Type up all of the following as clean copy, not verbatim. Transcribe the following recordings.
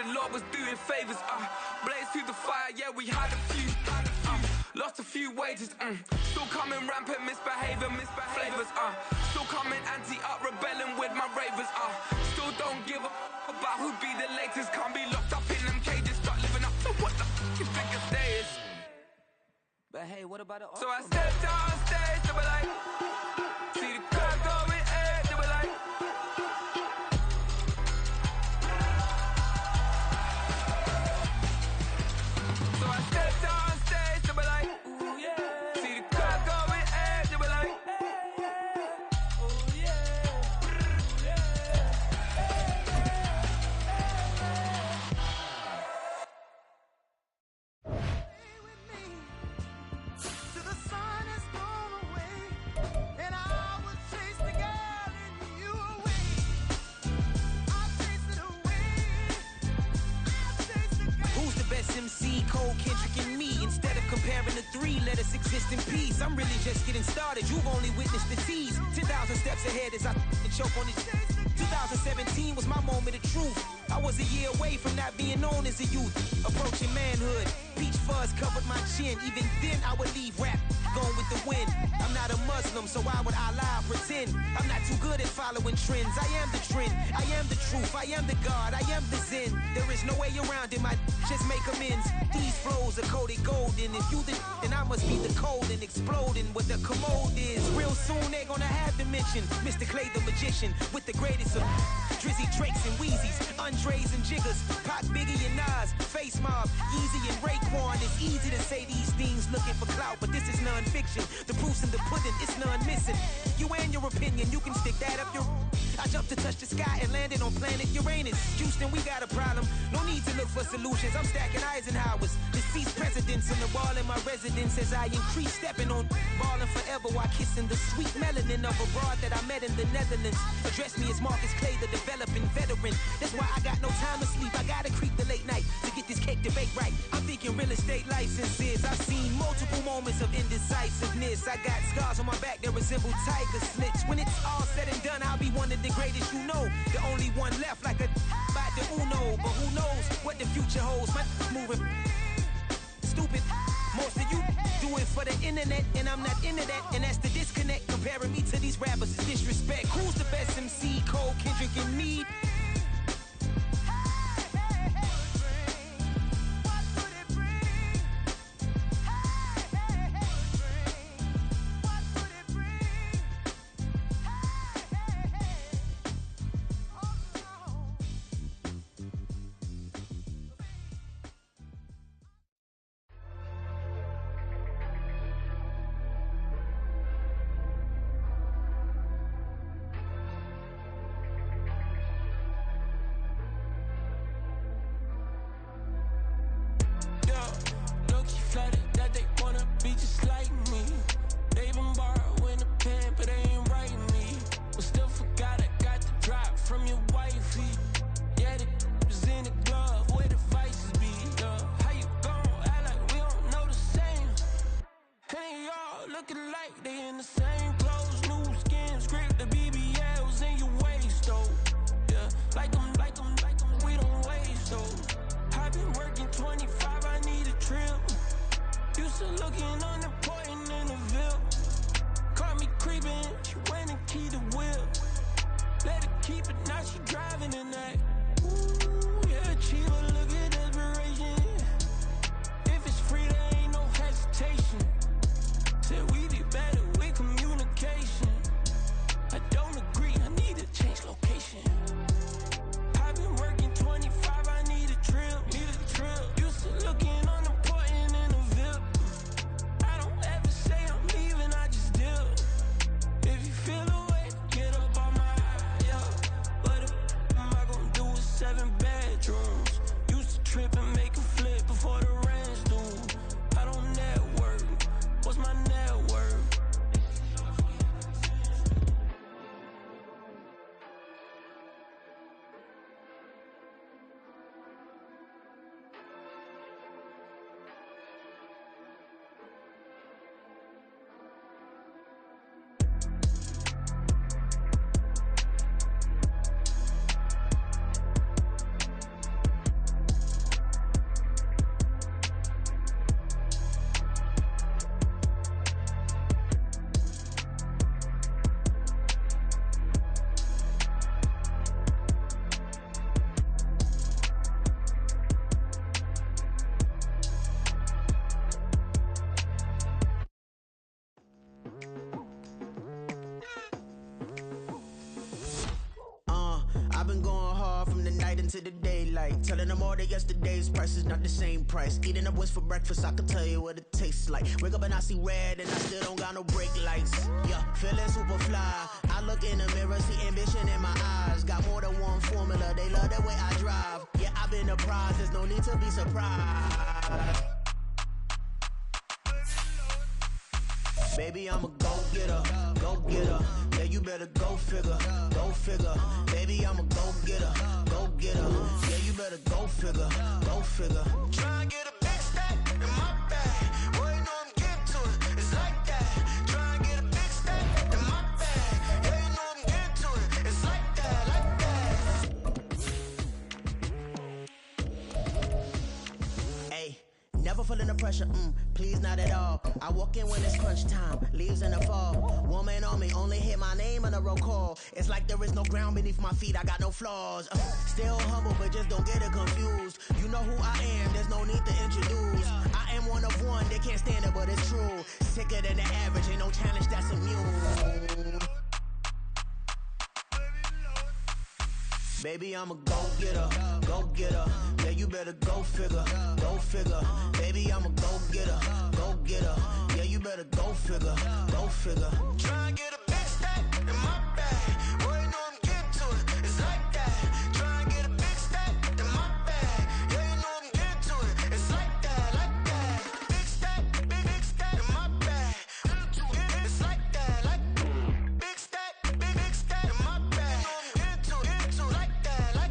the Lord was doing favors. Blaze through the fire, yeah, we had a few. Lost a few wages, Still coming rampant, misbehavior, flavors, Still coming anti-up, rebelling with my ravers, Still don't give a about who be the latest. Can't be locked up in them cages, start living up to what the f you think a day is. But hey, what about the So I stepped on stage, they were like, see the crowd going, hey, they were like. So I stepped on stage, they were like, ooh yeah. See the crowd going, hey, they were like, ooh yeah, ooh yeah. Stay with me till the sun is gone away, and I will chase the girl in you away. I'll chase it away. I'll chase the girl. Who's the best MC? Cole, Kendrick, and me. Instead of comparing the three, let us exist in peace. I'm really just getting started. You've only witnessed the tease. 10,000 steps ahead as I choke on this. 2017 was my moment of truth. I was a year away from not being known as a youth. Approaching manhood. Peach fuzz covered my chin. Even then I would leave rap going with the wind. I'm not a Muslim, so why would I lie or pretend? I'm not too good at following trends. I am the trend. I am the truth. I am the God. I am the Zen. There is no way around it. My just make amends. These flows are coated golden. If you then I must be the cold and exploding what the commode is. Real soon they're gonna have to mention Mr. Clay the magician with the greatest of Drizzy, Drakes, and Wheezies, Andres and Jiggers, Pac, Biggie, and Nas, Face Mob, Yeezy, and Raekwon. It's easy to say these things looking for clout, but this is non-fiction. The proof's in the pudding, it's none missing. You and your opinion, you can stick that up your... I jumped to touch the sky and landed on planet Uranus. Houston, we got a problem. No need to look for solutions. I'm stacking Eisenhowers. Deceased presidents on the wall in my residence as I increase stepping on ballin' forever while kissing the sweet melanin of a broad that I met in the Netherlands. Address me as Marcus Clay, the developing veteran. That's why I got no time to sleep. I gotta creep the late night to get this cake to bake right. I'm thinking real estate licenses. I've seen multiple moments of indecisiveness. I got scars on my back that resemble tiger slits. When it's all said and done, I'll be one of the greatest you know. The only one left like a by the Uno. But who knows what the future holds. My moving stupid. Most of you do it for the internet, and I'm not into that. And that's the disconnect. Comparing me to these rappers is disrespect. Who's the best MC? Cole, Kendrick, and me. I've been going hard from the night into the daylight, telling them all that yesterday's price is not the same price. Eating up wings for breakfast, I can tell you what it tastes like. Wake up and I see red and I still don't got no brake lights. Yeah, feeling super fly. I look in the mirror, see ambition in my eyes. Got more than one formula, they love the way I drive. Yeah, I've been a prize, there's no need to be surprised. Baby, I'm a go-getter, go-getter. Yeah, you better go figure, go figure. Baby, I'm a go-getter, go-getter. Yeah, you better go figure, go figure. Try and get a big stack in my bag. Boy, you know I'm getting to it, it's like that. Try and get a big stack in my bag. Yeah, you know I'm getting to it, it's like that, like that. Hey, never feeling the pressure, please not at all. I walk in when it's crunch time, leaves in the fall. Woman on me, only hit my name on a roll call. It's like there is no ground beneath my feet, I got no flaws. Still humble, but just don't get it confused. You know who I am, there's no need to introduce. I am one of one, they can't stand it, but it's true. Sicker than the average, ain't no challenge that's immune. Baby, I'm a go-getter, go-getter. Yeah, you better go figure, go figure. Baby, I'm a go-getter, go-getter. Yeah, you better go figure, go figure. Try and get a big stack in my bag. Boy, you know I'm getting to it, it's like that. Try and get a big stack in my bag. Yeah, you know I'm getting to it, it's like that, like that. Big stack in my bag. It's like that, like big stack in my bag. Into like that, like.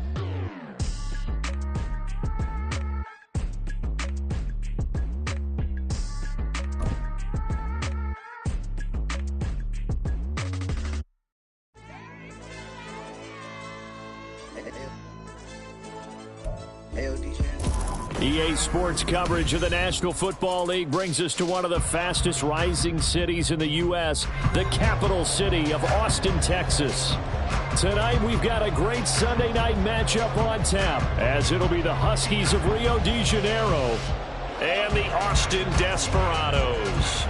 EA Sports coverage of the National Football League brings us to one of the fastest rising cities in the U.S., the capital city of Austin, Texas. Tonight, we've got a great Sunday night matchup on tap, as it'll be the Huskies of Rio de Janeiro and the Austin Desperados.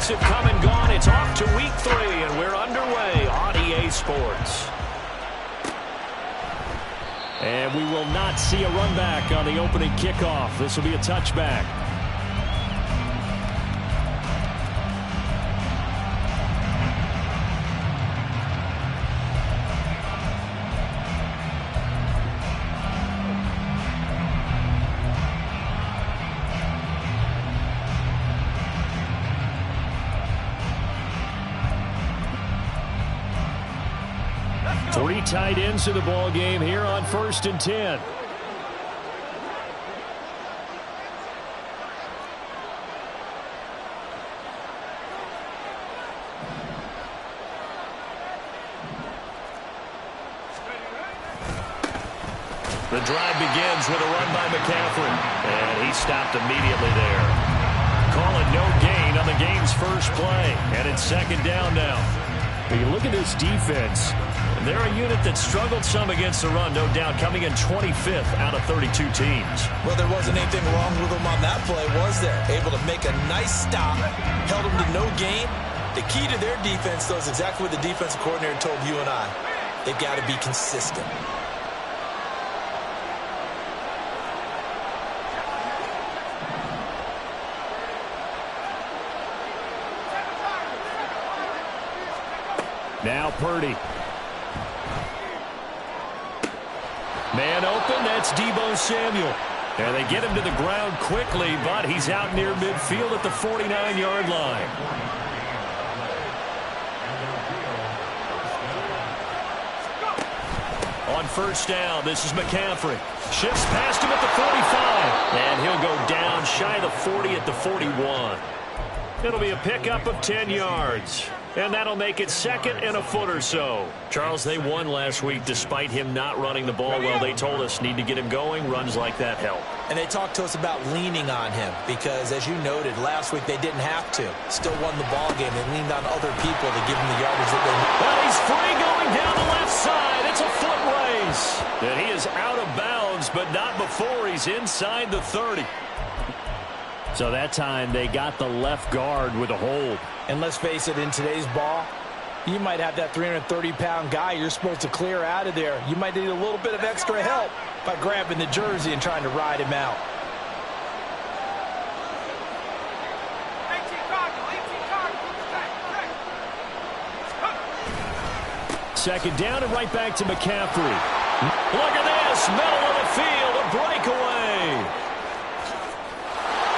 Have come and gone. It's off to week 3, and we're underway on EA Sports. And we will not see a run back on the opening kickoff. This will be a touchback. Three tight ends in the ball game here on 1st and 10. The drive begins with a run by McCaffrey, and he stopped immediately there. Call it no gain on the game's first play, and it's 2nd down now. When you look at this defense, they're a unit that struggled some against the run, no doubt, coming in 25th out of 32 teams. Well, there wasn't anything wrong with them on that play, was there? Able to make a nice stop, held them to no gain. The key to their defense, though, is exactly what the defensive coordinator told you and I. They've got to be consistent. Now Purdy. Man open, that's Deebo Samuel. And they get him to the ground quickly, but he's out near midfield at the 49-yard line. On 1st down, this is McCaffrey. Shifts past him at the 45. And he'll go down shy of the 40 at the 41. It'll be a pickup of 10 yards. And that'll make it 2nd and a foot or so. Charles, they won last week despite him not running the ball well. They told us need to get him going. Runs like that help. And they talked to us about leaning on him because, as you noted, last week they didn't have to. Still won the ball game. They leaned on other people to give him the yardage that they need. Well, he's free going down the left side. It's a foot race. is. And he is out of bounds, but not before he's inside the 30. So that time they got the left guard with a hold. And let's face it, in today's ball, you might have that 330-pound guy you're supposed to clear out of there. You might need a little bit of extra help by grabbing the jersey and trying to ride him out. Second down and right back to McCaffrey. Look at this, middle of the field, a breakaway.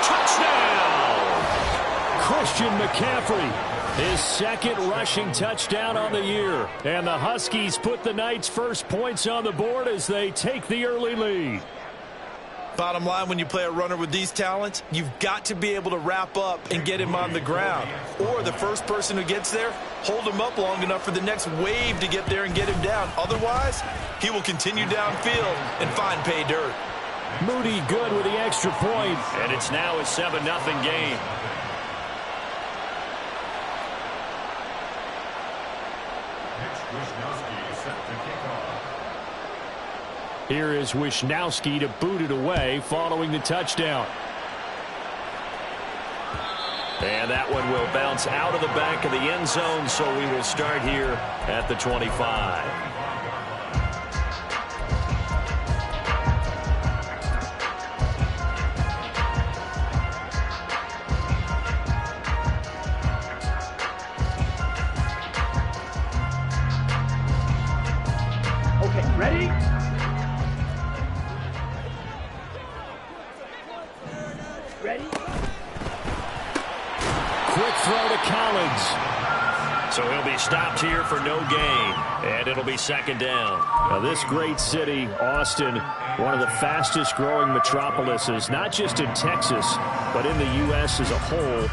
Touchdown! Christian McCaffrey, his second rushing touchdown on the year. And the Huskies put the night's first points on the board as they take the early lead. Bottom line, when you play a runner with these talents, you've got to be able to wrap up and get him on the ground. Or the first person who gets there, hold him up long enough for the next wave to get there and get him down. Otherwise, he will continue downfield and find pay dirt. Moody good with the extra point, and it's now a 7-0 game. Here is Wisnowski to boot it away following the touchdown. And that one will bounce out of the back of the end zone, so we will start here at the 25. Okay, ready? Ready? Quick throw to Collins. So he'll be stopped here for no gain. And it'll be second down. Now this great city, Austin, one of the fastest growing metropolises, not just in Texas, but in the U.S. as a whole.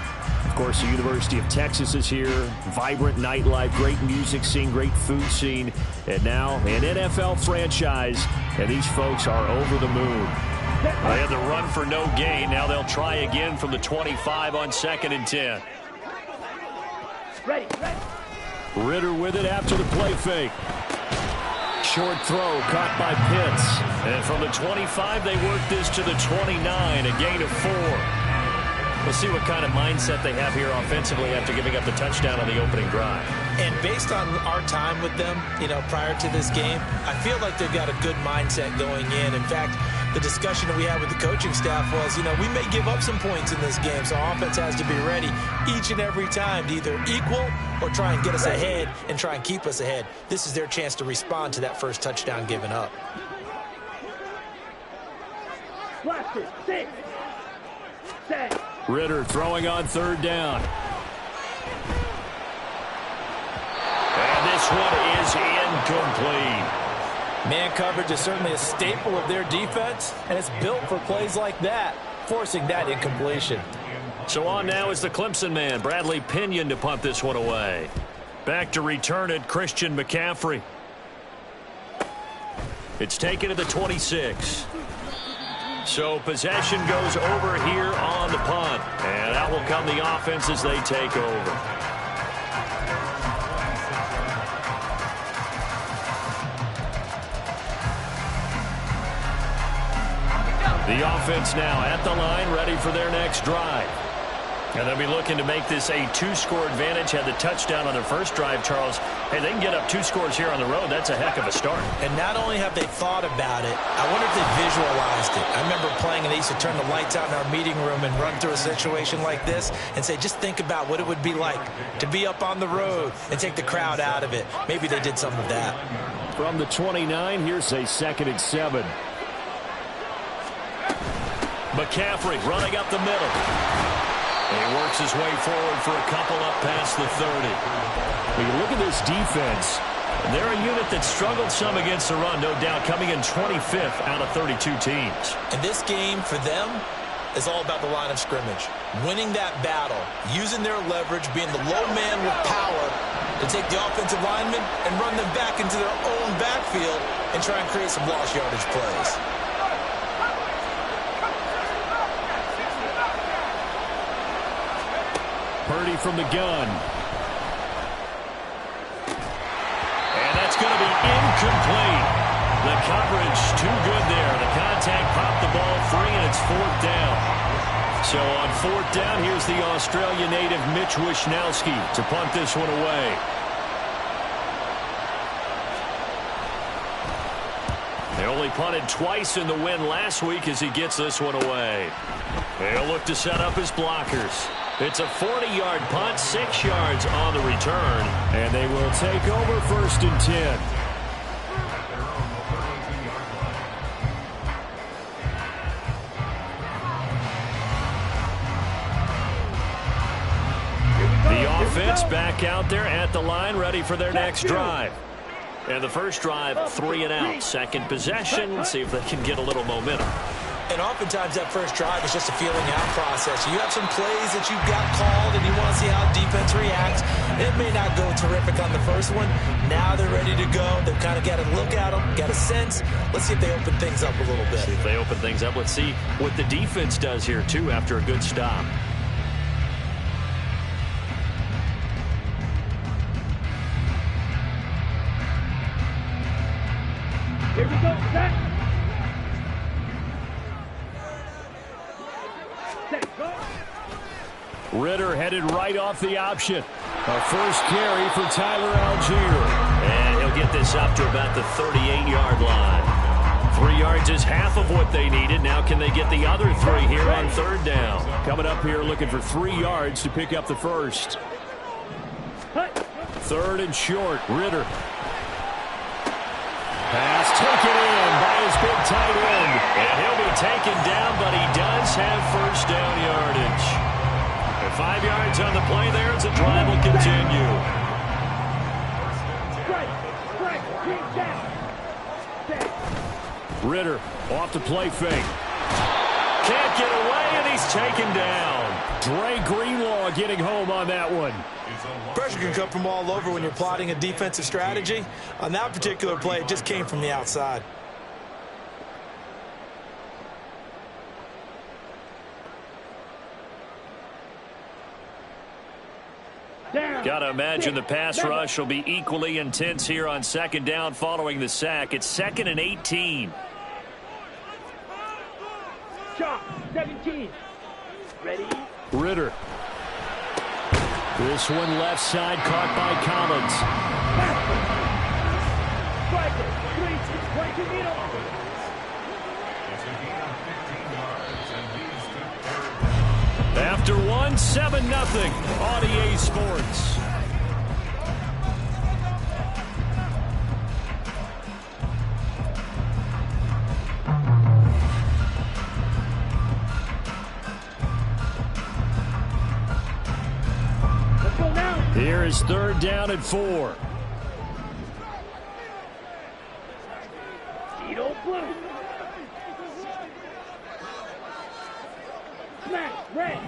Of course, the University of Texas is here. Vibrant nightlife, great music scene, great food scene. And now an NFL franchise. And these folks are over the moon. They had the run for no gain. Now they'll try again from the 25 on 2nd and 10. Ready. Ritter with it after the play fake. Short throw caught by Pitts. And from the 25, they work this to the 29, a gain of 4. We'll see what kind of mindset they have here offensively after giving up the touchdown on the opening drive. And based on our time with them, prior to this game, I feel like they've got a good mindset going in. In fact, the discussion that we had with the coaching staff was, we may give up some points in this game, so offense has to be ready each and every time to either equal or try and get us ahead and try and keep us ahead. This is their chance to respond to that first touchdown given up. Watch it. 6, 7. Ritter throwing on 3rd down. And this one is incomplete. Man coverage is certainly a staple of their defense, and it's built for plays like that, forcing that incompletion. So on now is the Clemson man, Bradley Pinion, to punt this one away. Back to return it, Christian McCaffrey. It's taken to the 26. So possession goes over here on the punt. And out will come the offense as they take over. The offense now at the line, ready for their next drive. And they'll be looking to make this a 2-score advantage. Had the touchdown on their first drive, Charles. Hey, they can get up 2 scores here on the road. That's a heck of a start. And not only have they thought about it, I wonder if they visualized it. I remember playing, and they used to turn the lights out in our meeting room and run through a situation like this and say, just think about what it would be like to be up on the road and take the crowd out of it. Maybe they did some of that. From the 29, here's a 2nd and 7. McCaffrey running up the middle. He works his way forward for a couple up past the 30. When you look at this defense, they're a unit that struggled some against the run, no doubt, coming in 25th out of 32 teams. And this game for them is all about the line of scrimmage. Winning that battle, using their leverage, being the low man with power to take the offensive linemen and run them back into their own backfield and try and create some lost yardage plays. Purdy from the gun. And that's going to be incomplete. The coverage too good there. The contact popped the ball free, and it's 4th down. So on 4th down, here's the Australia native Mitch Wishnowsky to punt this one away. They only punted twice in the win last week as he gets this one away. They'll look to set up his blockers. It's a 40-yard punt, 6 yards on the return. And they will take over 1st and 10. The offense back out there at the line, ready for their next drive. And the first drive, 3 and out. Second possession, let's see if they can get a little momentum. And oftentimes that first drive is just a feeling out process. You have some plays that you've got called and you want to see how defense reacts. It may not go terrific on the first one. Now they're ready to go. They've kind of got to look at them, got a sense. Let's see if they open things up a little bit. See if they open things up. Let's see what the defense does here, too, after a good stop. Here we go, set. Set, go. Ritter headed right off the option. A first carry for Tyler Algier. And he'll get this up to about the 38-yard line. 3 yards is half of what they needed. Now can they get the other 3 here on 3rd down? Coming up here looking for 3 yards to pick up the first. 3rd and short, Ritter. Pass taken in by his big tight end. And he'll be taken down, but he does have 1st down yardage. And 5 yards on the play there as the drive will continue. Ritter off the play fake. Can't get away, and he's taken down. Dre Greenlaw getting home on that one. Pressure can come from all over when you're plotting a defensive strategy. On that particular play, it just came from the outside. Got to imagine the pass rush will be equally intense here on 2nd down following the sack. It's 2nd and 18. Shot, 17. Ready? Ritter. This one left side caught by Collins. After one, 7-0 on EA Sports. Here is 3rd down and 4. Tito blue. Smash, red.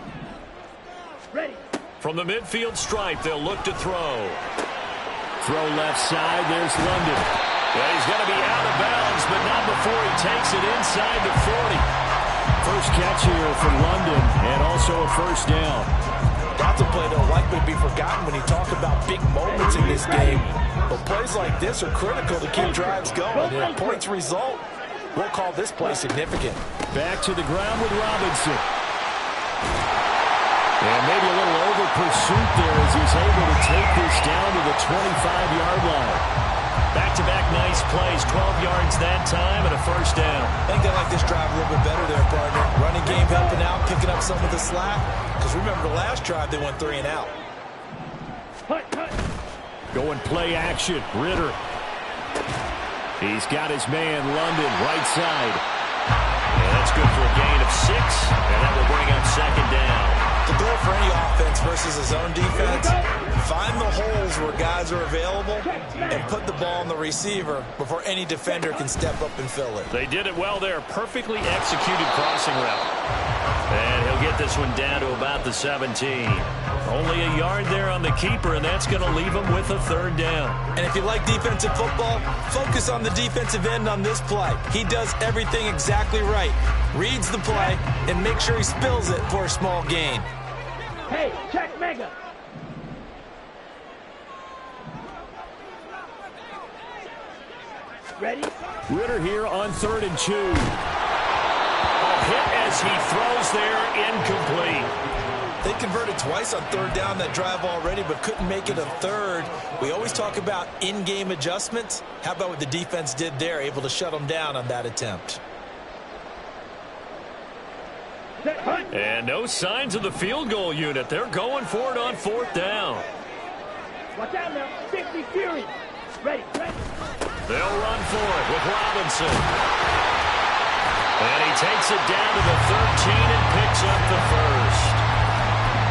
Ready. From the midfield stripe, they'll look to throw. Throw left side, there's London. Yeah, he's going to be out of bounds, but not before he takes it inside the 40. First catch here for London, and also a 1st down. That's a play that'll likely be forgotten when you talk about big moments in this game. But plays like this are critical to keep drives going. And if points result, we'll call this play significant. Back to the ground with Robinson. And maybe a little over pursuit there as he's able to take this down to the 25-yard line. Back-to-back nice plays, 12 yards that time and a 1st down. I think they like this drive a little bit better there, partner. Running game helping out, picking up some of the slack. Because remember the last drive, they went 3 and out. Going play action, Ritter. He's got his man, London, right side. And that's good for a gain of 6, and that will bring up 2nd down. The goal for any offense versus his own defense, find the holes where guys are available and put the ball on the receiver before any defender can step up and fill it. They did it well there. Perfectly executed crossing route. And he'll get this one down to about the 17. Only a yard there on the keeper, and that's going to leave him with a 3rd down. And if you like defensive football, focus on the defensive end on this play. He does everything exactly right. Reads the play and make sure he spills it for a small gain. Hey, check mega. Ready? Ritter here on 3rd and 2. A hit as he throws there, incomplete. They converted twice on 3rd down that drive already, but couldn't make it a 3rd. We always talk about in-game adjustments. How about what the defense did there, able to shut them down on that attempt? And no signs of the field goal unit. They're going for it on 4th down. Watch out now. 50 Fury. Ready, ready. They'll run for it with Robinson. And he takes it down to the 13 and picks up the first.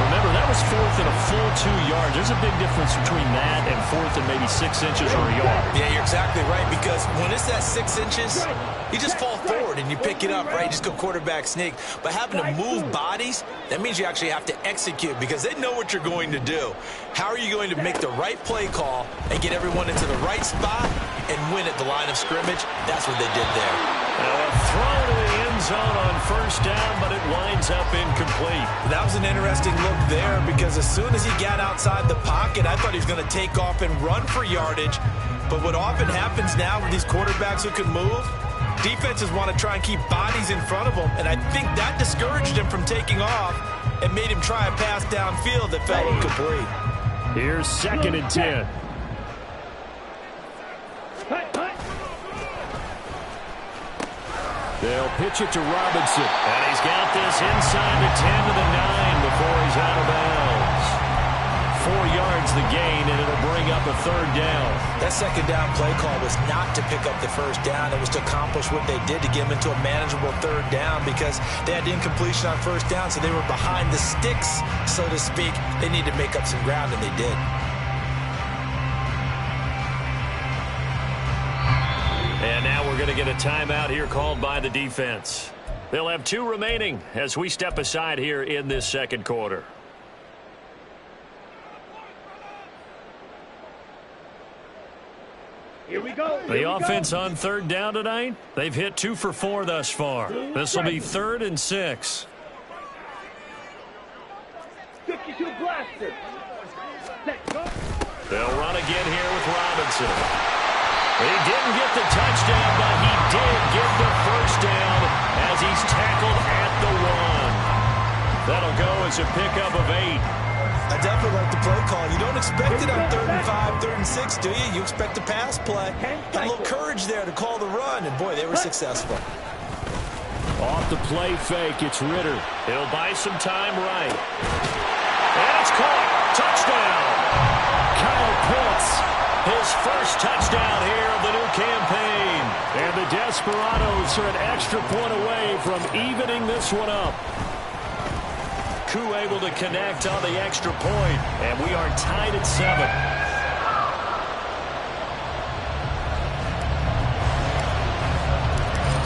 Remember, that was 4th and a full 2 yards. There's a big difference between that and 4th and maybe 6 inches or a yard. Yeah, you're exactly right, because when it's that 6 inches, you just fall forward and you pick it up, right? You just go quarterback sneak. But having to move bodies, that means you actually have to execute because they know what you're going to do. How are you going to make the right play call and get everyone into the right spot and win at the line of scrimmage? That's what they did there. A throw to the end zone on 1st down, but it winds up incomplete. That was an interesting look there because as soon as he got outside the pocket, I thought he was going to take off and run for yardage. But what often happens now with these quarterbacks who can move, defenses want to try and keep bodies in front of them, and I think that discouraged him from taking off and made him try a pass downfield that fell incomplete. Here's 2nd and 10. They'll pitch it to Robinson. And he's got this inside the 10 to the 9 before he's out of bounds. 4 yards the gain, and it'll bring up a 3rd down. That 2nd down play call was not to pick up the 1st down. It was to accomplish what they did to get them into a manageable 3rd down because they had incompletion on 1st down, so they were behind the sticks, so to speak. They needed to make up some ground, and they did. And now we're going to get a timeout here called by the defense. They'll have 2 remaining as we step aside here in this 2nd quarter. Here we go. The offense on 3rd down tonight, they've hit 2 for 4 thus far. This will be 3rd and 6. 52 blaster. Let's go. They'll run again here with Robinson. He didn't get the touchdown, but he did get the 1st down as he's tackled at the 1. That'll go as a pickup of 8. I definitely like the play call. You don't expect it on 3rd and 5, 3rd and 6, do you? You expect a pass play. Had a little courage there to call the run, and boy, they were successful. Off the play fake, it's Ritter. He'll buy some time right. And it's caught. Touchdown. Kyle Pitts, his first touchdown here of the new campaign. And the Desperados are an extra point away from evening this one up. Koo able to connect on the extra point, and we are tied at 7.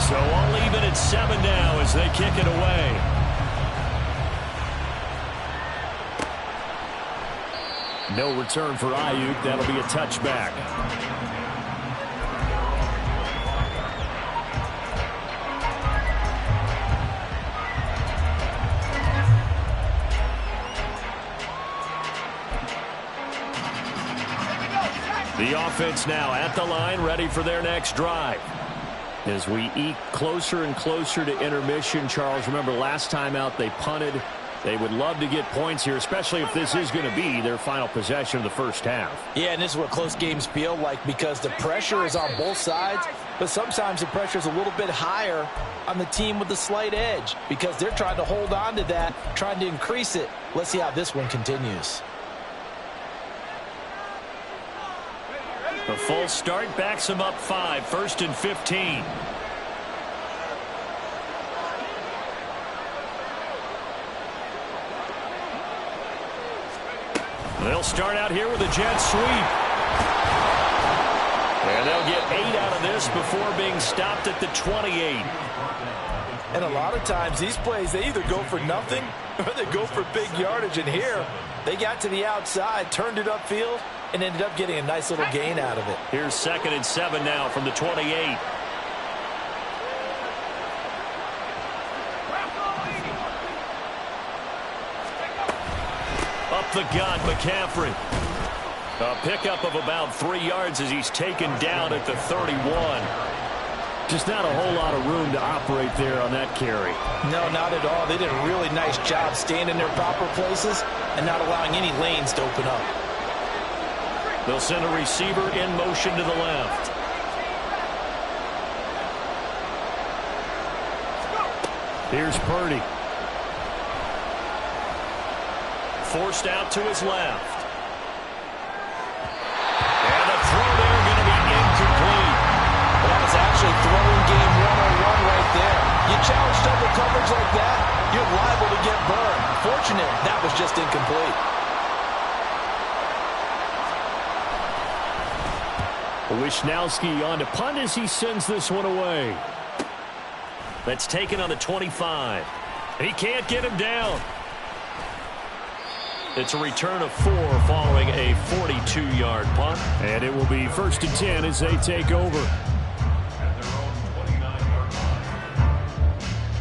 So all even at 7 now as they kick it away. No return for Ayuk. That'll be a touchback. The offense now at the line, ready for their next drive. As we eke closer and closer to intermission, Charles, remember last time out they punted. They would love to get points here, especially if this is going to be their final possession of the first half. Yeah, and this is what close games feel like because the pressure is on both sides, but sometimes the pressure is a little bit higher on the team with the slight edge because they're trying to hold on to that, trying to increase it. Let's see how this one continues. The full start backs them up 5, 1st and 15. They'll start out here with a jet sweep. And they'll get 8 out of this before being stopped at the 28. And a lot of times these plays, they either go for nothing or they go for big yardage. And here, they got to the outside, turned it upfield, and ended up getting a nice little gain out of it. Here's 2nd and 7 now from the 28. Up the gut, McCaffrey. A pickup of about 3 yards as he's taken down at the 31. Just not a whole lot of room to operate there on that carry. No, not at all. They did a really nice job staying in their proper places and not allowing any lanes to open up. They'll send a receiver in motion to the left. Here's Purdy. Forced out to his left. And the throw there going to be incomplete. That was actually throwing game 101 right there. You challenge double coverage like that, you're liable to get burned. Fortunate, that was just incomplete. Wisnowski on to punt as he sends this one away. That's taken on the 25. He can't get him down. It's a return of 4 following a 42-yard punt. And it will be 1st and 10 as they take over.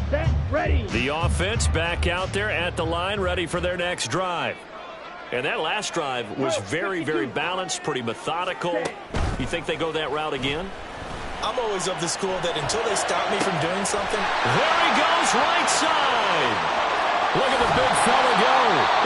Set, ready. The offense back out there at the line, ready for their next drive. And that last drive was very, very balanced, pretty methodical. You think they go that route again? I'm always of the school that until they stop me from doing something. There he goes, right side. Look at the big fella go.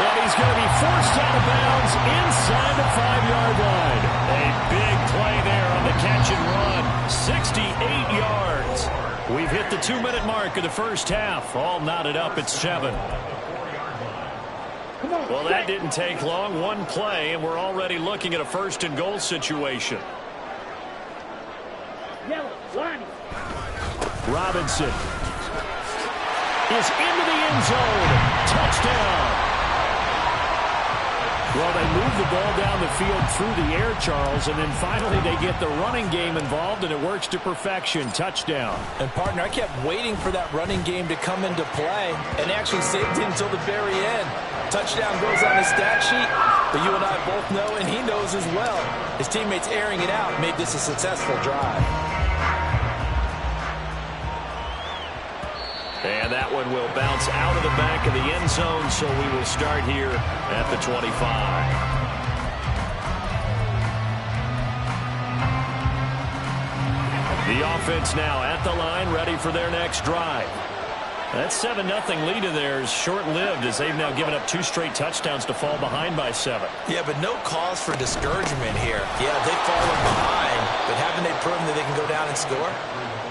And he's going to be forced out of bounds inside the 5-yard line. A big play there on the catch and run. 68 yards. We've hit the 2-minute mark of the first half. All knotted up at 7. Well, that didn't take long. One play, and we're already looking at a 1st and goal situation. Yellow, line. Robinson is into the end zone. Touchdown. Well, they move the ball down the field through the air, Charles, and then finally they get the running game involved, and it works to perfection. Touchdown. And, partner, I kept waiting for that running game to come into play and actually saved it until the very end. Touchdown goes on his stat sheet, but you and I both know, and he knows as well, his teammates airing it out made this a successful drive. And that one will bounce out of the back of the end zone, so we will start here at the 25. The offense now at the line, ready for their next drive. That 7-0 lead of theirs short-lived as they've now given up 2 straight touchdowns to fall behind by 7. Yeah, but no cause for discouragement here. Yeah, they've fallen behind, but haven't they proven that they can go down and score?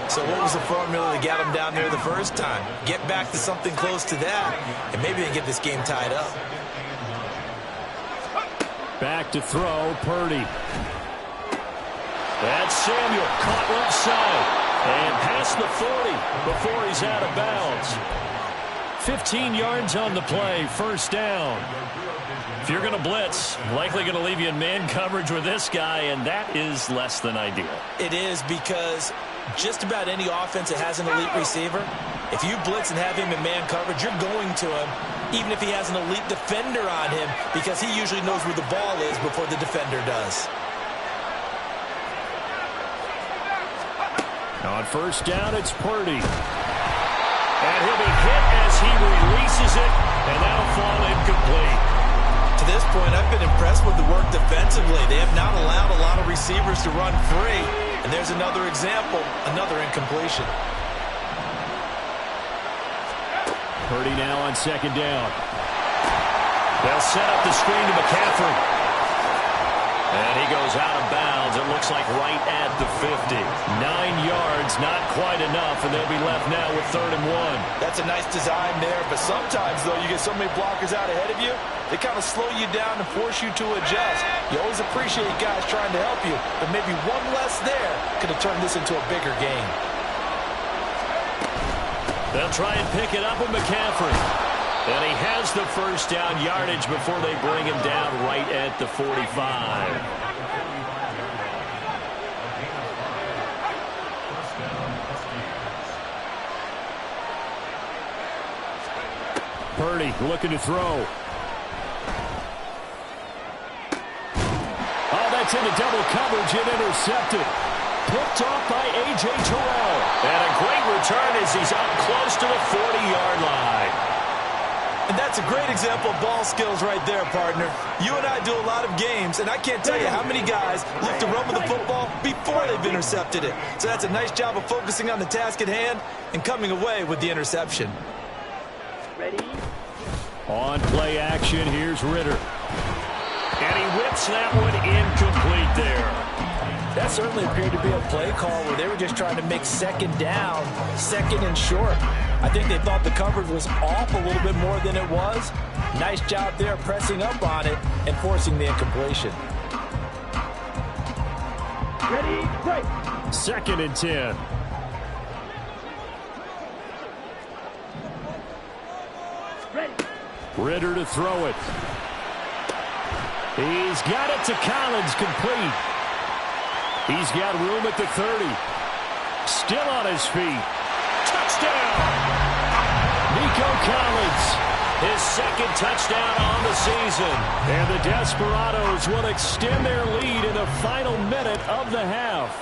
So what was the formula that got them down there the first time? Get back to something close to that, and maybe they can get this game tied up. Back to throw, Purdy. That's Samuel, caught left side. And past the 40 before he's out of bounds. 15 yards on the play, 1st down. If you're going to blitz, likely going to leave you in man coverage with this guy, and that is less than ideal. It is, because just about any offense that has an elite receiver, if you blitz and have him in man coverage, you're going to him, even if he has an elite defender on him, because he usually knows where the ball is before the defender does. On 1st down, it's Purdy. And he'll be hit as he releases it, and that'll fall incomplete. To this point, I've been impressed with the work defensively. They have not allowed a lot of receivers to run free. And there's another example, another incompletion. Purdy now on 2nd down. They'll set up the screen to McCaffrey. And he goes out of bounds. It looks like right at the 50. 9 yards, not quite enough, and they'll be left now with 3rd and 1. That's a nice design there, but sometimes, though, you get so many blockers out ahead of you, they kind of slow you down and force you to adjust. You always appreciate guys trying to help you, but maybe one less there could have turned this into a bigger game. They'll try and pick it up with McCaffrey. And he has the 1st down yardage before they bring him down right at the 45. Purdy looking to throw. Oh, that's into double coverage and intercepted. Picked off by A.J. Terrell. And a great return as he's up close to the 40-yard line. And that's a great example of ball skills right there, partner. You and I do a lot of games, and I can't tell you how many guys look to run with the football before they've intercepted it. So that's a nice job of focusing on the task at hand and coming away with the interception. Ready? On play action, here's Ritter. And he whips that one incomplete there. That certainly appeared to be a play call where they were just trying to make second down, second and short. I think they thought the coverage was off a little bit more than it was. Nice job there pressing up on it and forcing the incompletion. Ready? Break. 2nd and 10. Ready. Ritter to throw it. He's got it to Collins, complete. He's got room at the 30. Still on his feet. Touchdown! Nico Collins, his 2nd touchdown on the season. And the Desperados will extend their lead in the final minute of the half.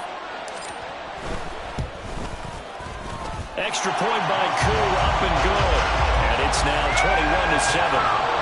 Extra point by Koo, up and good. And it's now 21-7.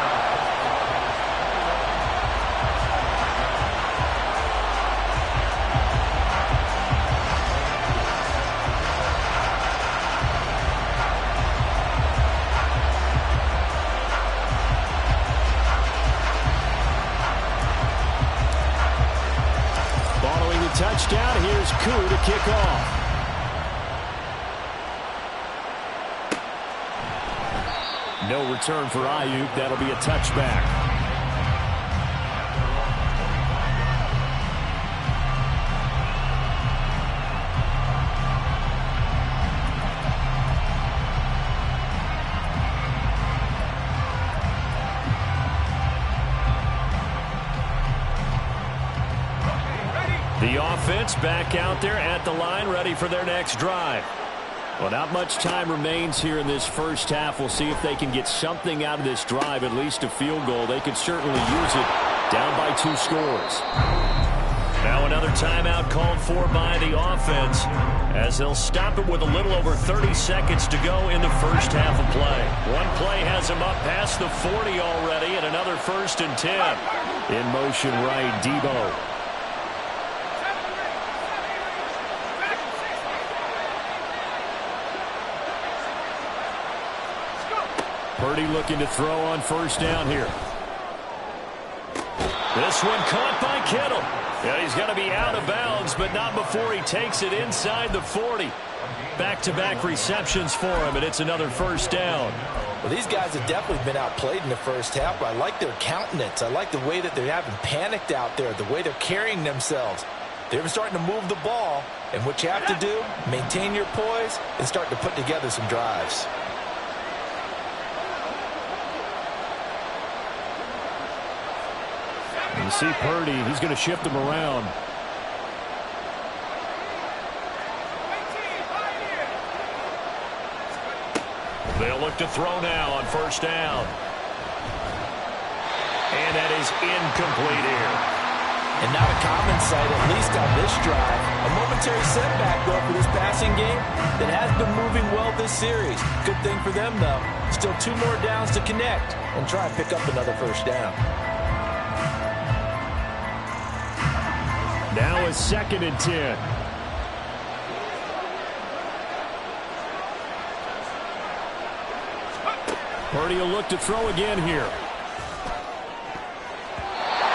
Touchdown, here's Koo to kick off. No return for Ayuk. That'll be a touchback. The offense back out there at the line, ready for their next drive. Well, not much time remains here in this first half. We'll see if they can get something out of this drive, at least a field goal. They could certainly use it, down by 2 scores. Now another timeout called for by the offense, as they'll stop it with a little over 30 seconds to go in the first half of play. One play has them up past the 40 already, and another 1st and 10. In motion right, Debo. Purdy looking to throw on 1st down here. This one caught by Kittle. Yeah, he's got to be out of bounds, but not before he takes it inside the 40. Back-to-back receptions for him, and it's another 1st down. Well, these guys have definitely been outplayed in the first half, but I like their countenance. I like the way that they haven't panicked out there, the way they're carrying themselves. They're starting to move the ball, and what you have to do, maintain your poise and start to put together some drives. You see Purdy, he's going to shift him around. They'll look to throw now on 1st down. And that is incomplete here. And not a common sight, at least on this drive. A momentary setback, though, for this passing game that has been moving well this series. Good thing for them, though. Still 2 more downs to connect and try and pick up another 1st down. Now a 2nd and 10. Purdy will look to throw again here.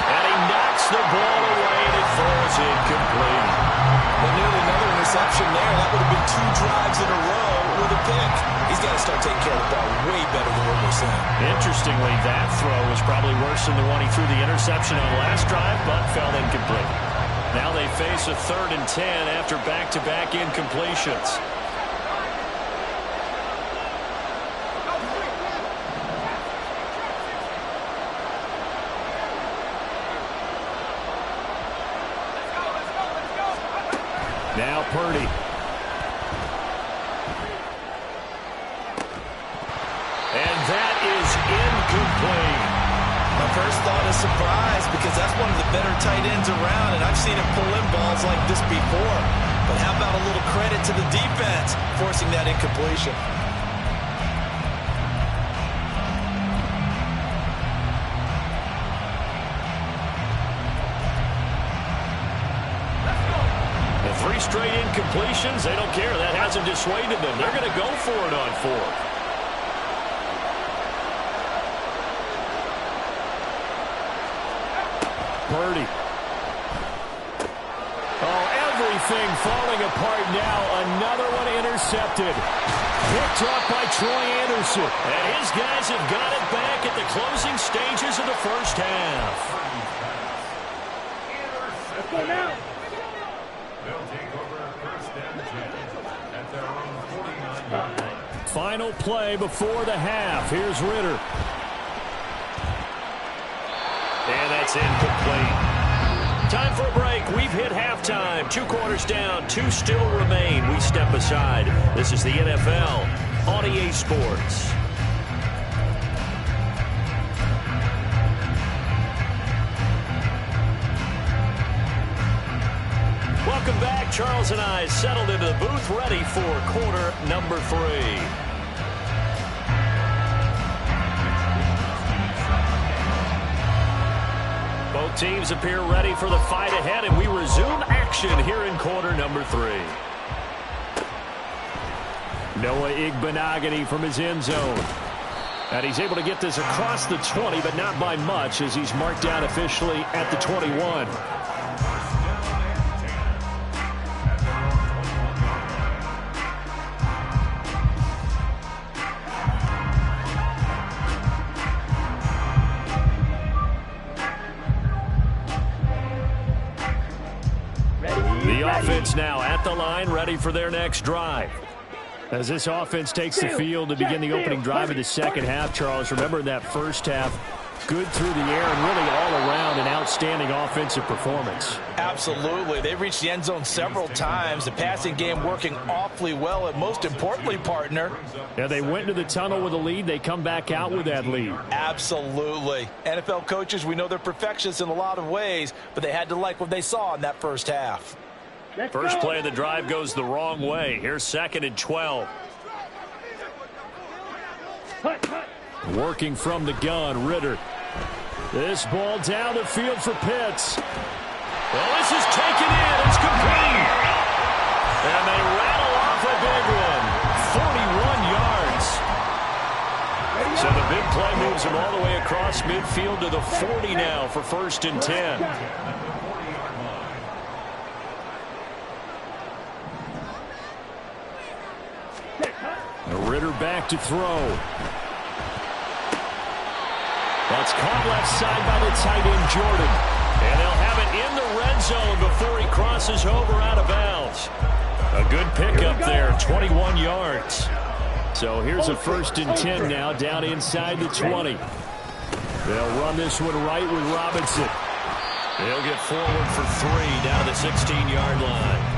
And he knocks the ball away and it falls incomplete. Well, nearly another interception there. That would have been 2 drives in a row with a pick. He's got to start taking care of the ball way better than what we're seeing. Interestingly, that throw was probably worse than the one he threw the interception on last drive, but fell incomplete. Now they face a 3rd and 10 after back-to-back incompletions. Now Purdy. And that is incomplete. My first thought is surprise, because that's one of the better tight ends around, and I've seen him pull in balls like this before. But how about a little credit to the defense forcing that incompletion? completions, they don't care. That hasn't dissuaded them. They're going to go for it on fourth. Purdy. Oh, everything falling apart now. Another one intercepted. Picked off by Troy Anderson. And his guys have got it back at the closing stages of the first half. Let's go now. They'll take over first and 10 at their own 49. Final play before the half. Here's Ritter. And that's incomplete. Time for a break. We've hit halftime. 2 quarters down. 2 still remain. We step aside. This is the NFL on EA Sports. Welcome back. Charles and I settled into the booth, ready for quarter number 3. Both teams appear ready for the fight ahead, and we resume action here in quarter number 3. Noah Igbenogany from his end zone. And he's able to get this across the 20, but not by much, as he's marked down officially at the 21. Offense now at the line, ready for their next drive. As this offense takes the field to begin the opening drive of the second half, Charles, remember in that first half, good through the air and really all around an outstanding offensive performance. Absolutely. They reached the end zone several times. The passing game working awfully well, and most importantly, partner. Yeah, they went into the tunnel with a lead. They come back out with that lead. Absolutely. NFL coaches, we know they're perfectionists in a lot of ways, but they had to like what they saw in that first half. First play of the drive goes the wrong way. Here's 2nd and 12. Working from the gun, Ritter. This ball down the field for Pitts. Well, this is taken in. It's complete. And they rattle off a big one. 41 yards. So the big play moves them all the way across midfield to the 40 now for 1st and 10. Ritter back to throw. That's caught left side by the tight end, Jordan. And they'll have it in the red zone before he crosses over out of bounds. A good pickup there, 21 yards. So here's a 1st and 10 now, down inside the 20. They'll run this one right with Robinson. They'll get forward for 3 down to the 16-yard line.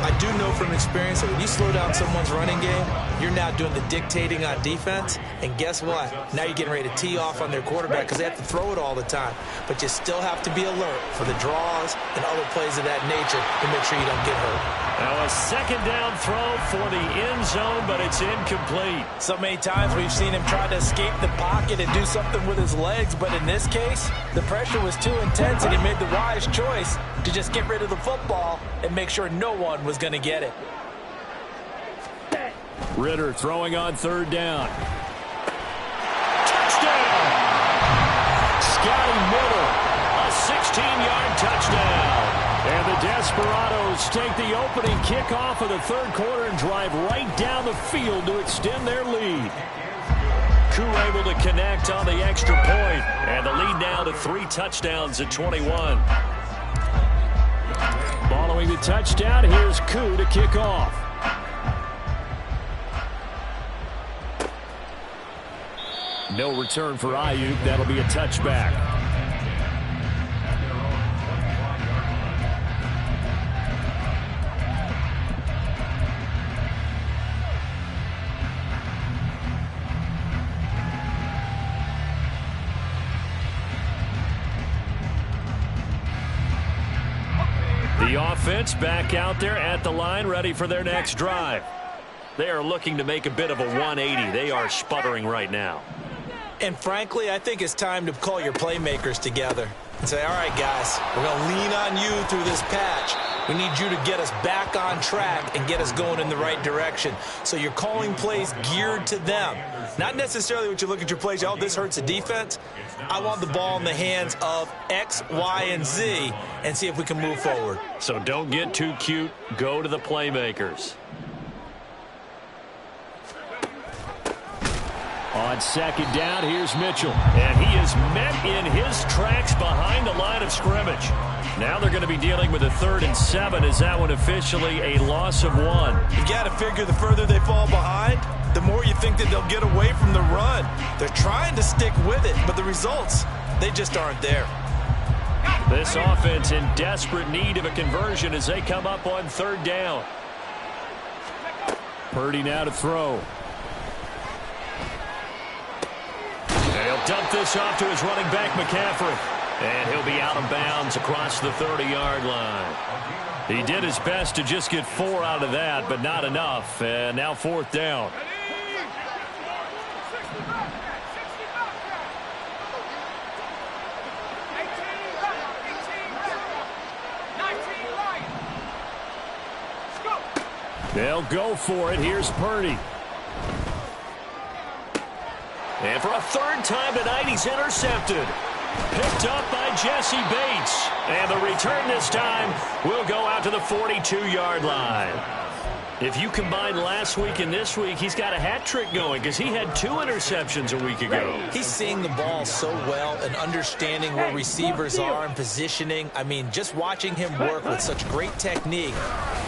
I do know from experience that when you slow down someone's running game, you're now doing the dictating on defense. And guess what? Now you're getting ready to tee off on their quarterback because they have to throw it all the time. But you still have to be alert for the draws and other plays of that nature to make sure you don't get hurt. Now a 2nd down throw for the end zone, but it's incomplete. So many times we've seen him try to escape the pocket and do something with his legs, but in this case, the pressure was too intense and he made the wise choice to just get rid of the football and make sure no one was going to get it. Ritter throwing on 3rd down. Touchdown! Scotty Miller, a 16-yard touchdown. And the Desperados take the opening kickoff of the 3rd quarter and drive right down the field to extend their lead. Koo able to connect on the extra point, and the lead now to 3 touchdowns at 21. Following the touchdown, here's Koo to kick off. No return for Ayuk. That'll be a touchback. The offense back out there at the line, ready for their next drive. They are looking to make a bit of a 180. They are sputtering right now. And frankly, I think it's time to call your playmakers together and say, all right, guys, we're going to lean on you through this patch. We need you to get us back on track and get us going in the right direction. So you're calling plays geared to them. Not necessarily what you look at your plays, oh, this hurts the defense. I want the ball in the hands of X, Y, and Z and see if we can move forward. So don't get too cute. Go to the playmakers. On second down, here's Mitchell. And he is met in his tracks behind the line of scrimmage. Now they're going to be dealing with a 3rd and 7. Is that one officially a loss of 1? You got to figure the further they fall behind, the more you think that they'll get away from the run. They're trying to stick with it, but the results, they just aren't there. This offense in desperate need of a conversion as they come up on 3rd down. Purdy now to throw. And he'll dump this off to his running back, McCaffrey. And he'll be out of bounds across the 30-yard line. He did his best to just get 4 out of that, but not enough. And now 4th down. They'll go for it. Here's Purdy. And for a 3rd time tonight, he's intercepted. Picked up by Jesse Bates. And the return this time will go out to the 42-yard line. If you combine last week and this week, he's got a hat trick going because he had 2 interceptions a week ago. He's seeing the ball so well and understanding where receivers are and positioning. I mean, just watching him work with such great technique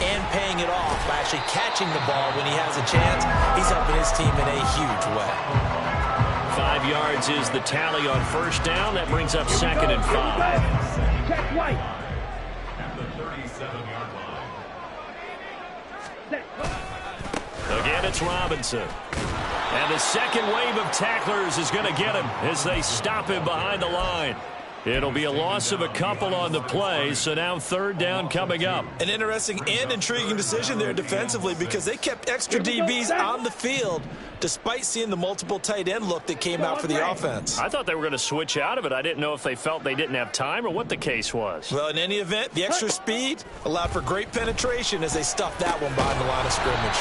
and paying it off by actually catching the ball when he has a chance, he's helping his team in a huge way. 5 yards is the tally on 1st down. That brings up 2nd and 5. Check White. At the 37-yard line. Again, it's Robinson. And the second wave of tacklers is going to get him as they stop him behind the line. It'll be a loss of a couple on the play, so now 3rd down coming up. An interesting and intriguing decision there defensively because they kept extra DBs on the field despite seeing the multiple tight end look that came out for the offense. I thought they were going to switch out of it. I didn't know if they felt they didn't have time or what the case was. Well, in any event, the extra speed allowed for great penetration as they stuffed that one behind the line of scrimmage.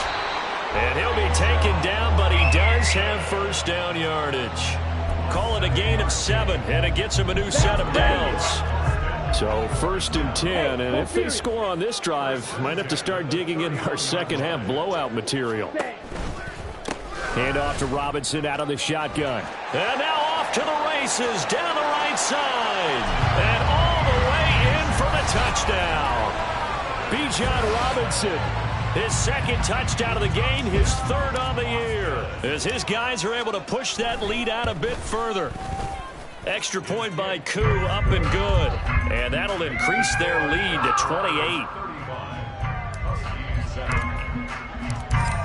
And he'll be taken down, but he does have 1st down yardage. Call it a gain of 7, and it gets him a new set of downs. So 1st and 10, and if they score on this drive, might have to start digging in our second half blowout material. Hand off to Robinson out of the shotgun. And now off to the races down the right side. And all the way in for the touchdown. Bijan Robinson, his 2nd touchdown of the game, his 3rd on the year. As his guys are able to push that lead out a bit further. Extra point by Koo, up and good. And that'll increase their lead to 28.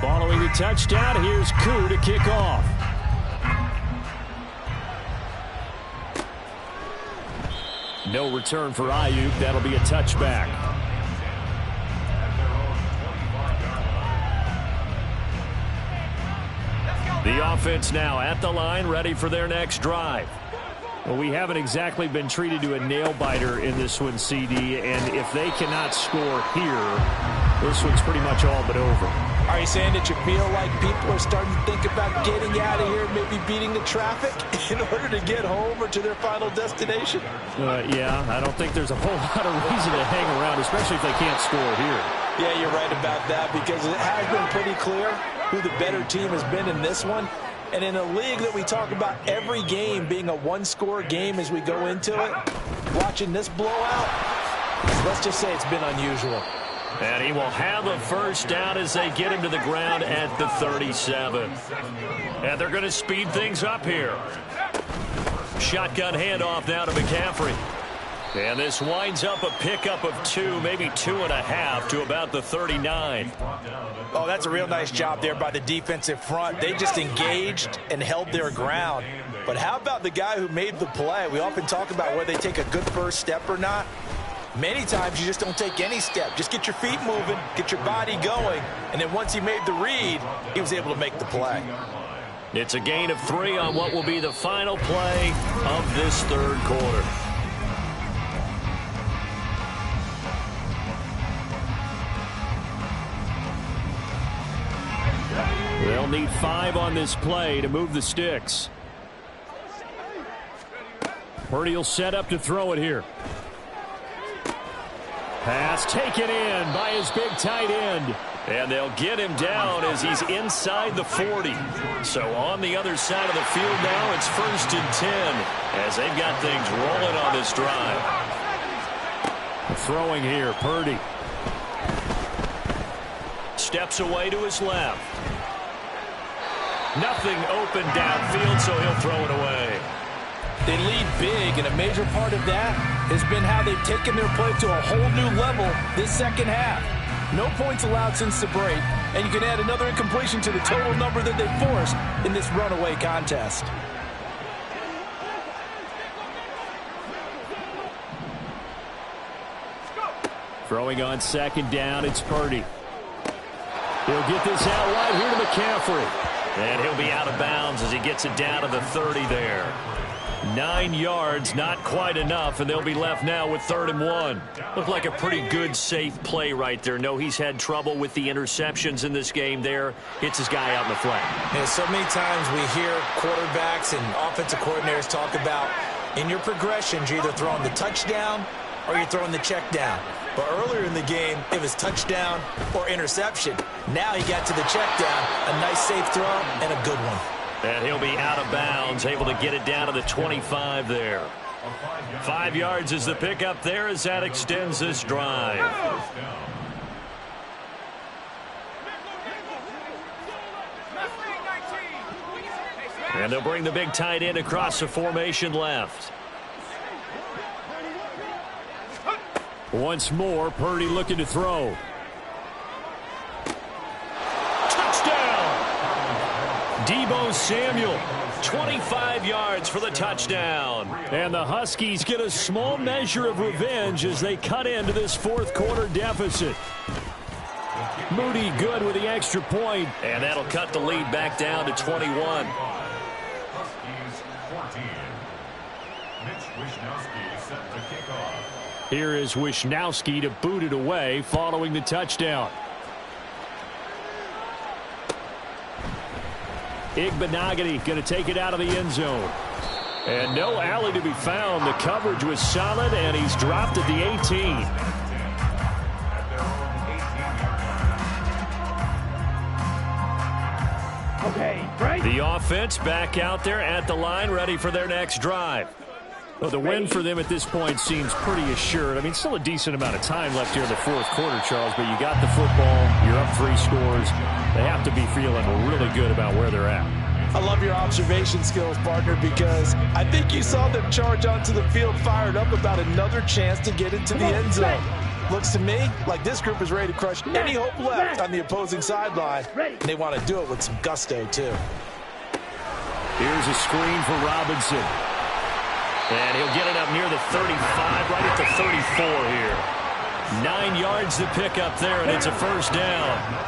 Following the touchdown, here's Koo to kick off. No return for Ayuk. That'll be a touchback. The offense now at the line, ready for their next drive. Well, we haven't exactly been treated to a nail-biter in this one, CD, and if they cannot score here, this one's pretty much all but over. Are you saying that you feel like people are starting to think about getting out of here, maybe beating the traffic in order to get home or to their final destination? Yeah, I don't think there's a whole lot of reason to hang around, especially if they can't score here. Yeah, you're right about that because it has been pretty clear who the better team has been in this one. And in a league that we talk about every game being a one-score game as we go into it, watching this blowout, let's just say it's been unusual. And he will have a 1st down as they get him to the ground at the 37. And they're going to speed things up here. Shotgun handoff now to McCaffrey. And this winds up a pickup of 2, maybe 2.5 to about the 39. Oh, that's a real nice job there by the defensive front. They just engaged and held their ground. But how about the guy who made the play? We often talk about whether they take a good first step or not. Many times you just don't take any step. Just get your feet moving, get your body going, and then once he made the read, he was able to make the play. It's a gain of 3 on what will be the final play of this 3rd quarter. They'll need 5 on this play to move the sticks. Purdy will set up to throw it here. Pass taken in by his big tight end. And they'll get him down as he's inside the 40. So on the other side of the field now, it's 1st and 10 as they've got things rolling on this drive. Throwing here, Purdy. Steps away to his left. Nothing open downfield, so he'll throw it away. They lead big, and a major part of that has been how they've taken their play to a whole new level this second half. No points allowed since the break, and you can add another incompletion to the total number that they forced in this runaway contest. Throwing on 2nd down, it's Purdy. He'll get this out wide here to McCaffrey. And he'll be out of bounds as he gets it down to the 30 there. 9 yards, not quite enough, and they'll be left now with 3rd and 1. Looked like a pretty good, safe play right there. No, he's had trouble with the interceptions in this game there. Hits his guy out in the flat. Yeah, so many times we hear quarterbacks and offensive coordinators talk about in your progressions, you're either throwing the touchdown or you're throwing the check down. But earlier in the game, it was touchdown or interception. Now he got to the check down, a nice safe throw, and a good one. And he'll be out of bounds, able to get it down to the 25 there. 5 yards is the pickup there as that extends this drive. And they'll bring the big tight end across the formation left. Once more, Purdy looking to throw. Deebo Samuel, 25 yards for the touchdown. And the Huskies get a small measure of revenge as they cut into this 4th quarter deficit. Moody good with the extra point, and that'll cut the lead back down to 21. Huskies 14. Mitch Wishnowsky set to kick off. Here is Wishnowsky to boot it away following the touchdown. Igbenogany going to take it out of the end zone. And no alley to be found. The coverage was solid, and he's dropped at the 18. Okay, right. The offense back out there at the line, ready for their next drive. Well, the win for them at this point seems pretty assured. I mean, still a decent amount of time left here in the 4th quarter, Charles, but you got the football, you're up 3 scores. They have to be feeling really good about where they're at. I love your observation skills, partner, because I think you saw them charge onto the field fired up about another chance to get into the end zone. Looks to me like this group is ready to crush any hope left on the opposing sideline, and they want to do it with some gusto, too. Here's a screen for Robinson. And he'll get it up near the 35, right at the 34 here. 9 yards to pick up there, and it's a 1st down.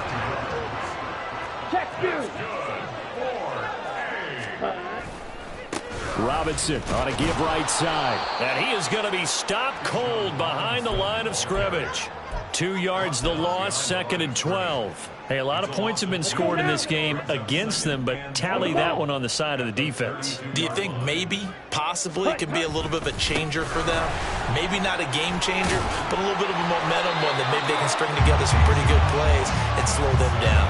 Robinson on a give right side. And he is going to be stopped cold behind the line of scrimmage. 2 yards the loss, 2nd and 12. Hey, a lot of points have been scored in this game against them, but tally that one on the side of the defense. Do you think maybe, possibly, it can be a little bit of a changer for them? Maybe not a game changer, but a little bit of a momentum one that maybe they can string together some pretty good plays and slow them down.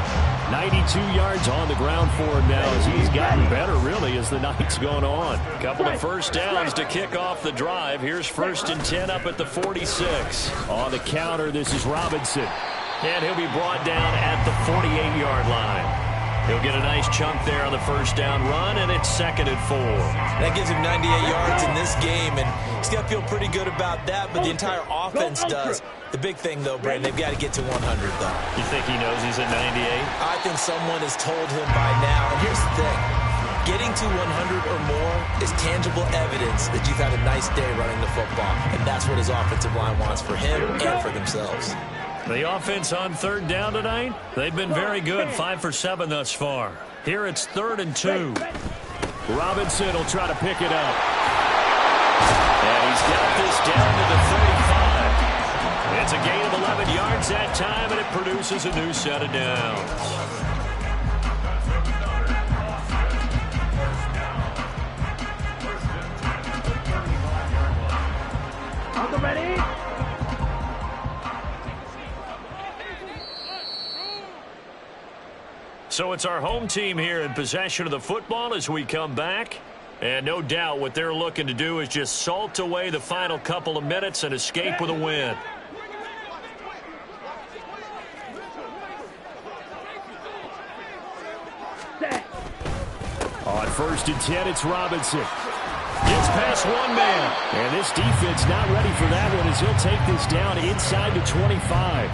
92 yards on the ground for him now as he's gotten better, really, as the night's gone on. A couple of 1st downs to kick off the drive. Here's 1st and 10 up at the 46. On the counter, this is Robinson. And he'll be brought down at the 48-yard line. He'll get a nice chunk there on the 1st down run, and it's 2nd and 4. That gives him 98 yards in this game, and he's got to feel pretty good about that, but the entire offense does. The big thing, though, Brandon, they've got to get to 100, though. You think he knows he's at 98? I think someone has told him by now. And here's the thing. Getting to 100 or more is tangible evidence that you've had a nice day running the football, and that's what his offensive line wants for him and for themselves. The offense on 3rd down tonight, they've been very good, 5 for 7 thus far. Here it's 3rd and 2. Robinson will try to pick it up. And he's got this down to the 35. It's a gain of 11 yards that time, and it produces a new set of downs. So it's our home team here in possession of the football as we come back. And no doubt what they're looking to do is just salt away the final couple of minutes and escape with a win. On 1st and 10, it's Robinson. Gets past one man. And this defense not ready for that one as he'll take this down inside the 25.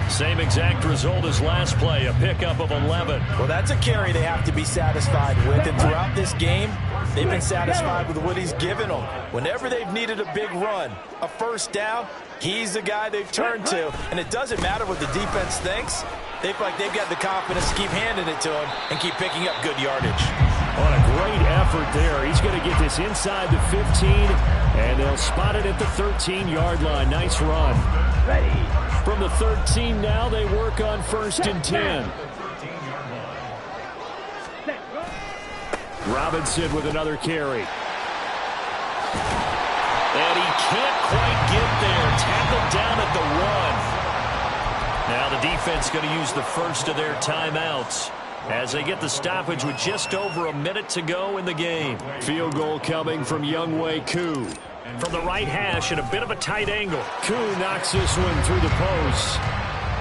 Same exact result as last play, a pickup of 11. Well, that's a carry they have to be satisfied with. And throughout this game, they've been satisfied with what he's given them. Whenever they've needed a big run, a first down, he's the guy they've turned to. And it doesn't matter what the defense thinks. They feel like they've got the confidence to keep handing it to him and keep picking up good yardage. On a great effort there. He's going to get this inside the 15, and they'll spot it at the 13-yard line. Nice run. From the 13 now, they work on 1st and 10. Robinson with another carry. And he can't quite get there. Tackled down at the 1. Now the defense going to use the first of their timeouts as they get the stoppage with just over a minute to go in the game. Field goal coming from Younghoe Koo. From the right hash at a bit of a tight angle. Koo knocks this one through the post.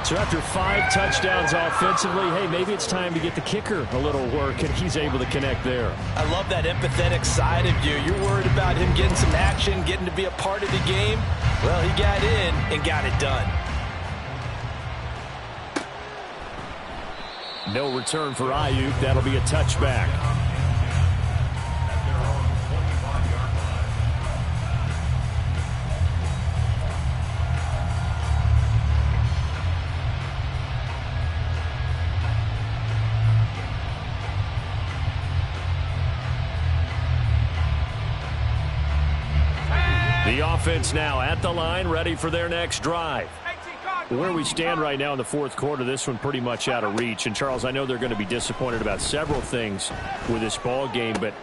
So after 5 touchdowns offensively, hey, maybe it's time to get the kicker a little work, and he's able to connect there. I love that empathetic side of you. You're worried about him getting some action, getting to be a part of the game. Well, he got in and got it done. No return for Ayuk. That'll be a touchback. The offense now at the line, ready for their next drive. Where we stand right now in the 4th quarter, this one pretty much out of reach. And, Charles, I know they're going to be disappointed about several things with this ball game, but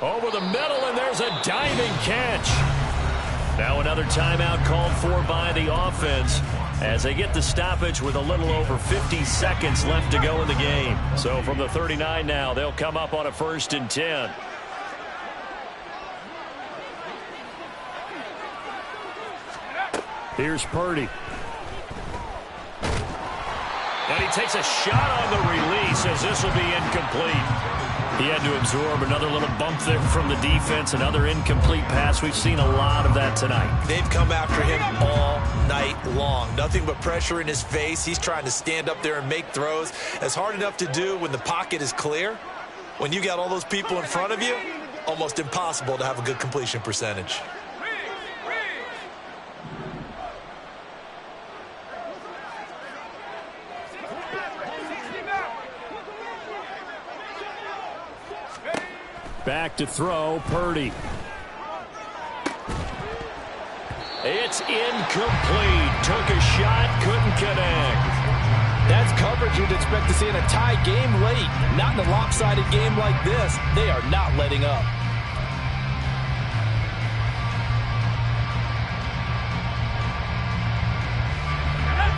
over the middle, and there's a diving catch. Now another timeout called for by the offense as they get the stoppage with a little over 50 seconds left to go in the game. So from the 39 now, they'll come up on a 1st and 10. Here's Purdy. And he takes a shot on the release as this will be incomplete. He had to absorb another little bump there from the defense, another incomplete pass. We've seen a lot of that tonight. They've come after him all night long. Nothing but pressure in his face. He's trying to stand up there and make throws. It's hard enough to do when the pocket is clear. When you got all those people in front of you, almost impossible to have a good completion percentage. Back to throw, Purdy. It's incomplete. Took a shot, couldn't connect. That's coverage you'd expect to see in a tie game late. Not in a lopsided game like this. They are not letting up.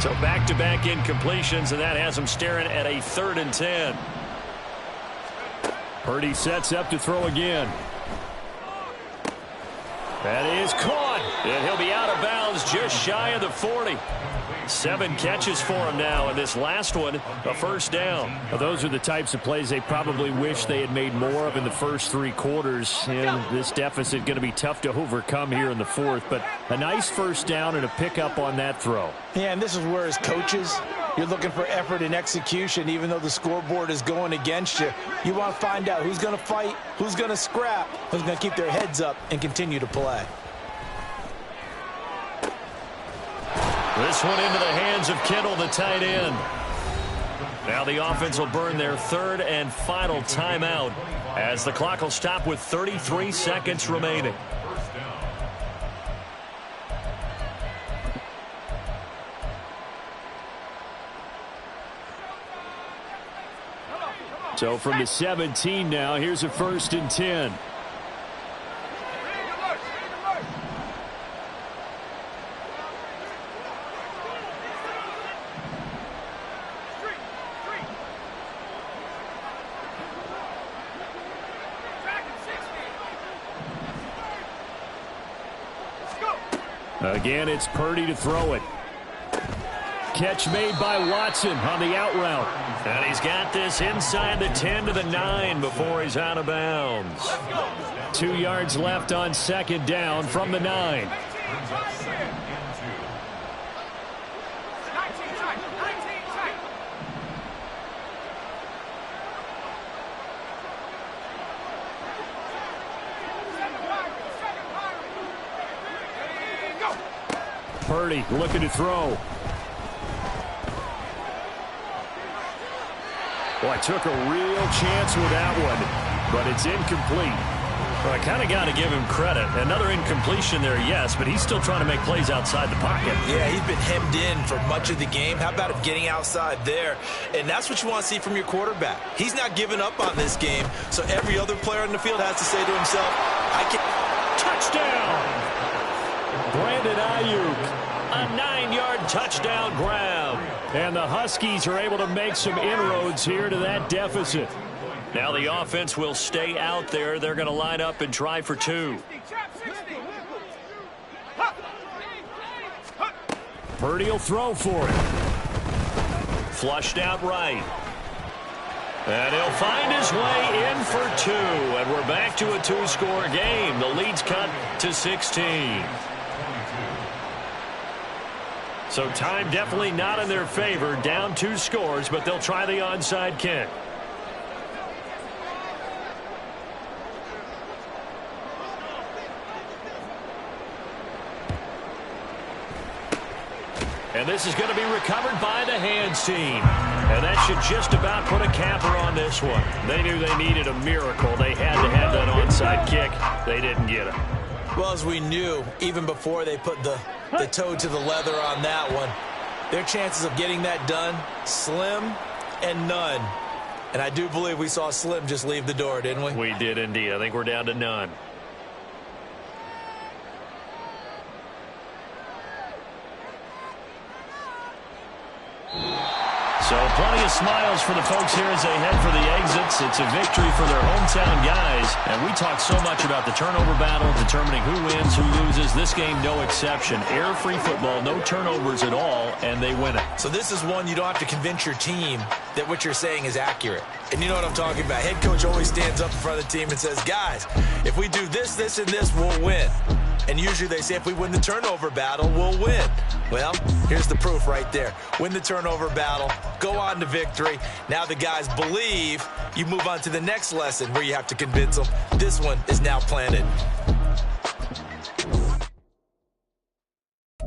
So back-to-back incompletions, and that has them staring at a 3rd and 10. Purdy sets up to throw again. That is caught, and he'll be out of bounds just shy of the 40. 7 catches for him now, and this last one, a first down. Well, those are the types of plays they probably wish they had made more of in the first 3 quarters. And this deficit going to be tough to overcome here in the 4th. But a nice first down and a pickup on that throw. Yeah, and this is where as coaches, you're looking for effort and execution. Even though the scoreboard is going against you, you want to find out who's going to fight, who's going to scrap, who's going to keep their heads up and continue to play. This one into the hands of Kittle, the tight end. Now the offense will burn their 3rd and final timeout as the clock will stop with 33 seconds remaining. So from the 17 now, here's a 1st and 10. Again, it's Purdy to throw it. Catch made by Watson on the out route. And he's got this inside the 10 to the 9 before he's out of bounds. 2 yards left on second down from the 9. Purdy looking to throw. Boy, took a real chance with that one, but it's incomplete. Well, I kind of got to give him credit. Another incompletion there, yes, but he's still trying to make plays outside the pocket. Yeah, he's been hemmed in for much of the game. How about him getting outside there? And that's what you want to see from your quarterback. He's not giving up on this game, so every other player in the field has to say to himself, I can... Touchdown! Brandon Ayuk, a 9-yard touchdown grab. And the Huskies are able to make some inroads here to that deficit. Now the offense will stay out there. They're going to line up and try for 2. Purdy will throw for it. Flushed out right. And he'll find his way in for 2. And we're back to a 2-score game. The lead's cut to 16. So time definitely not in their favor. Down 2 scores, but they'll try the onside kick. And this is going to be recovered by the hands team. And that should just about put a capper on this one. They knew they needed a miracle. They had to have that onside kick. They didn't get it. Well, as we knew, even before they put the toe to the leather on that one, their chances of getting that done, slim and none. And I do believe we saw Slim just leave the door, didn't we? We did indeed. I think we're down to none. So plenty of smiles for the folks here as they head for the exits. It's a victory for their hometown guys. And we talk so much about the turnover battle, determining who wins, who loses. This game, no exception. Error-free football, no turnovers at all, and they win it. So this is one you don't have to convince your team that what you're saying is accurate. And you know what I'm talking about. Head coach always stands up in front of the team and says, guys, if we do this, this, and this, we'll win. And usually they say if we win the turnover battle, we'll win. Well, here's the proof right there. Win the turnover battle, go on to victory. Now the guys believe. You move on to the next lesson where you have to convince them. This one is now planted.